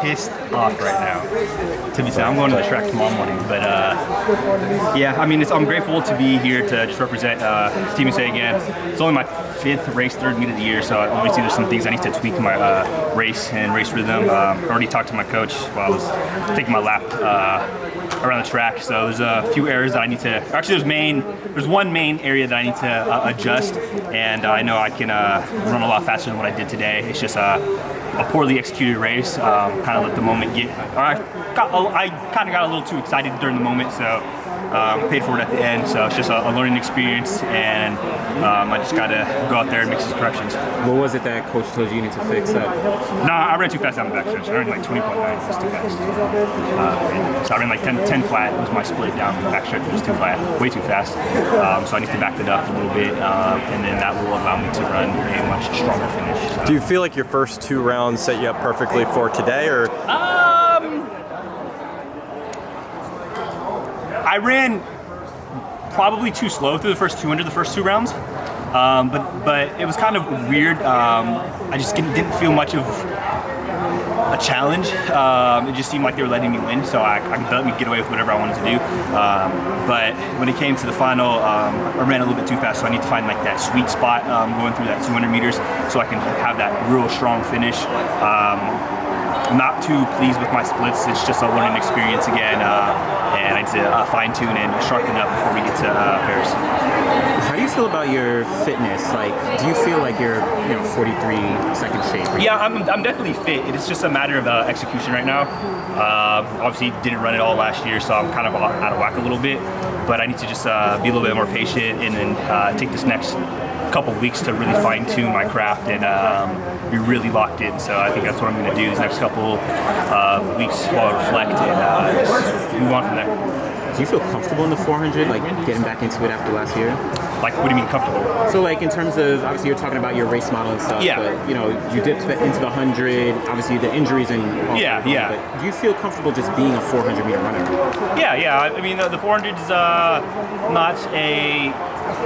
pissed off right now. To be fair, I'm going to the track tomorrow morning, but yeah, I mean, I'm grateful to be here to just represent Team USA again. It's only my 5th race, 3rd meet of the year, so obviously there's some things I need to tweak in my race and race rhythm. I already talked to my coach while I was taking my lap around the track, so there's a few areas that I need to, actually there's one main area that I need to adjust, and I know I can run a lot faster than what I did today. It's just a poorly executed race, kind of let the moment get, I kind of got a little too excited during the moment, so paid for it at the end, so it's just a learning experience, and I just got to go out there and make some corrections. What was it that coach told you need to fix up? Nah, I ran too fast down the backstretch. I ran like 20.9, it was too fast. So I ran like 10 flat, was my split down the backstretch, it was too flat, way too fast. So I need to back it up a little bit, and then that will allow me to run a much stronger finish. So. Do you feel like your first 2 rounds set you up perfectly for today, or? I ran probably too slow through the first 200, the first 2 rounds, but it was kind of weird. I just didn't feel much of a challenge. It just seemed like they were letting me win, so I could let me get away with whatever I wanted to do. But when it came to the final, I ran a little bit too fast, so I need to find like that sweet spot going through that 200 meters so I can have that real strong finish. I'm not too pleased with my splits. It's just a learning experience again, and I need to fine-tune and sharpen up before we get to Paris. How do you feel about your fitness? Like, do you feel like you're 43-second shape? Yeah, I'm definitely fit. It's just a matter of execution right now. Obviously, didn't run it all last year, so I'm kind of out of whack a little bit. But I need to just be a little bit more patient and then take this next couple weeks to really fine-tune my craft and be really locked in. So I think that's what I'm going to do these next couple weeks while I reflect and just move on from there. Do you feel comfortable in the 400, like getting back into it after last year? Like, what do you mean comfortable? So like in terms of, obviously you're talking about your race model and stuff, yeah. But you dipped into the 100, obviously the injuries and all yeah. But do you feel comfortable just being a 400 meter runner? Yeah. I mean, the 400 is not a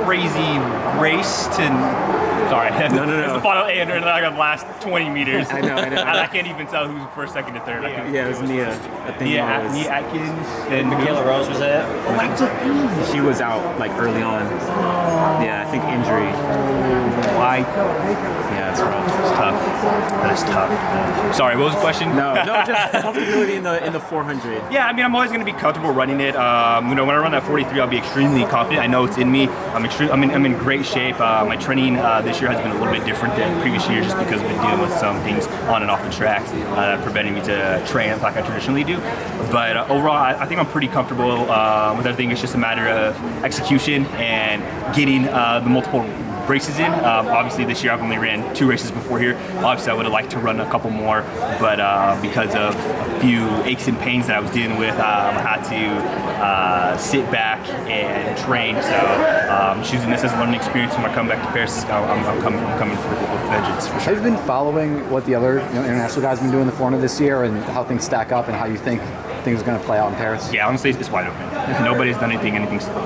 crazy race to. Sorry. No. It's the final 800 and I got the last 20 meters. I know. And I can't even tell who's first, second, and third. Yeah, it was Nia. I think Nia Atkins and Michaela Rose was that? She was out like early on. Yeah, I think injury. Why? Yeah, it's rough. It's tough. That is tough. Sorry, what was the question? No, just comfortability in the 400. Yeah, I mean, I'm always going to be comfortable running it. When I run that 43, I'll be extremely confident. I know it's in me. I'm in great shape. My training this year has been a little bit different than previous years, just because I've been dealing with some things on and off the track preventing me to train like I traditionally do. But overall, I think I'm pretty comfortable with everything. It's just a matter of execution and getting the multiple races in. Obviously this year I've only ran 2 races before here. Obviously I would have liked to run a couple more, but because of a few aches and pains that I was dealing with, I had to sit back and train. So choosing this as a learning experience when I come back to Paris, I'm coming with vengeance for sure. Have you been following what the other international guys have been doing in the 400 this year and how things stack up and how you think things are going to play out in Paris? Yeah, honestly, it's wide open. Nobody's done anything.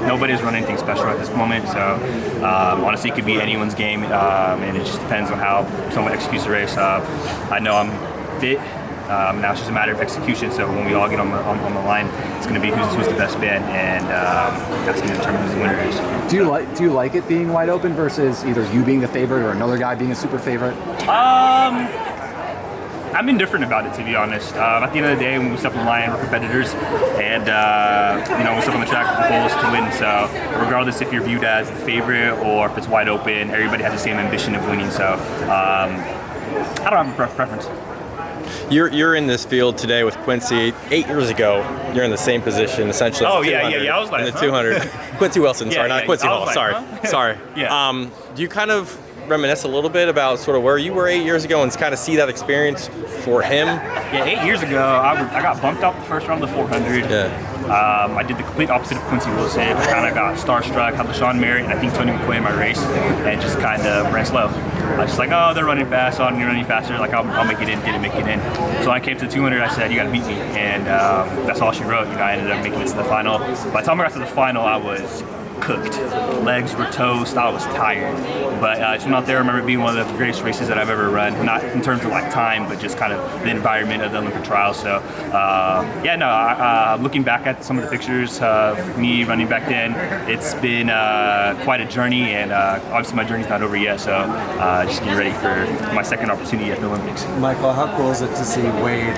Nobody's run anything special at this moment. So honestly, it could be anyone's game, and it just depends on how someone executes the race. I know I'm fit. Now it's just a matter of execution. So when we all get on the line, it's going to be who's the best man, and that's going to determine who the winner is. Do you like it being wide open versus either you being the favorite or another guy being a super favorite? I'm indifferent about it, to be honest. At the end of the day, when we step on the line, we're competitors, and we step on the track, the goal is to win. So regardless if you're viewed as the favorite or if it's wide open, everybody has the same ambition of winning. So I don't have a preference. You're in this field today with Quincy. 8 years ago, you're in the same position, essentially. Oh, yeah. I was like, in the 200. Quincy Wilson, sorry, not Quincy Hall. Like, sorry. Sorry. Yeah. Do you kind of reminisce a little bit about sort of where you were 8 years ago and kind of see that experience for him? Yeah, 8 years ago, I got bumped out the first round of the 400. Yeah. I did the complete opposite of Quincy Wilson. I kind of got starstruck, had LaShawn Merritt, and I think Tony McQuaid in my race, and just kind of ran slow. I was just like, oh, they're running fast, so I'm running faster. Like, I'll make it in, didn't make it in. So when I came to the 200, I said, you got to beat me, and that's all she wrote. I ended up making it to the final. By the time I got to the final, I was cooked. Legs were toast. I was tired. But just went out there. I remember it being one of the greatest races that I've ever run. Not in terms of like time, but just kind of the environment of the Olympic trials. So yeah, no. Looking back at some of the pictures of me running back then, it's been quite a journey, and obviously my journey's not over yet. So just getting ready for my second opportunity at the Olympics. Michael, how cool is it to see Wade